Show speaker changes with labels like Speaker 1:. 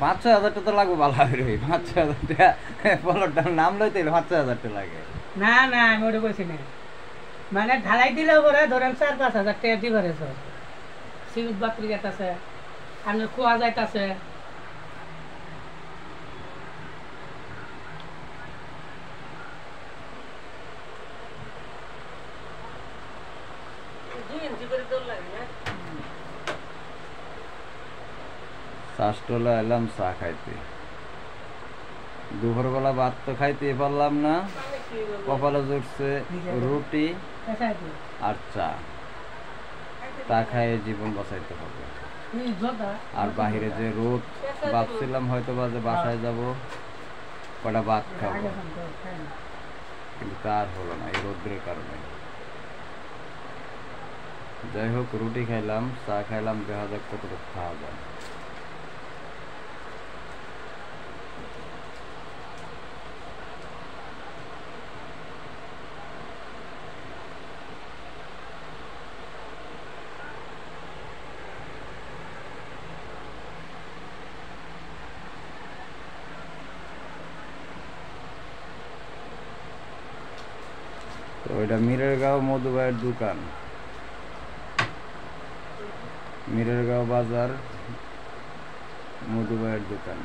Speaker 1: 5-6 হাজার টাকা তো লাগবে ভালো রে, 5-6 হাজার টাকা পলটার নাম লইতে 5-6 হাজার টাকা লাগে।
Speaker 2: না না আমি ওটা কইছি না, মানে ঢালাই দিলেও পরে ধরেন 4-5 হাজার টাকা দিবারে স্যার। সিমেন্ট বাতরি যাইতাছে, আপনার খোয়া যাইতাছে।
Speaker 1: শাসটোলা এলাম চা খাইতে, দুপুরবেলা ভাত তো খাইতে পারলাম না, কপালে জুটছে রুটি আর চা, তা খাইয়ে জীবন বাঁচাইতে হবে। আর বাহিরে যে রোদ, ভাবছিলাম হয়তো বা যে বাসায় যাব কটা ভাত খাবো, কিন্তু তার হলো না এই রোদ্রের কারণে। যাই হোক, রুটি খাইলাম, চা খাইলাম, দেখা যাক কতটুকু খাওয়া যায়। তো এটা মিরেরগাঁও মধুবাইয়ের দোকান, মিরেরগাঁও বাজার মধুবাইয়ের দোকান।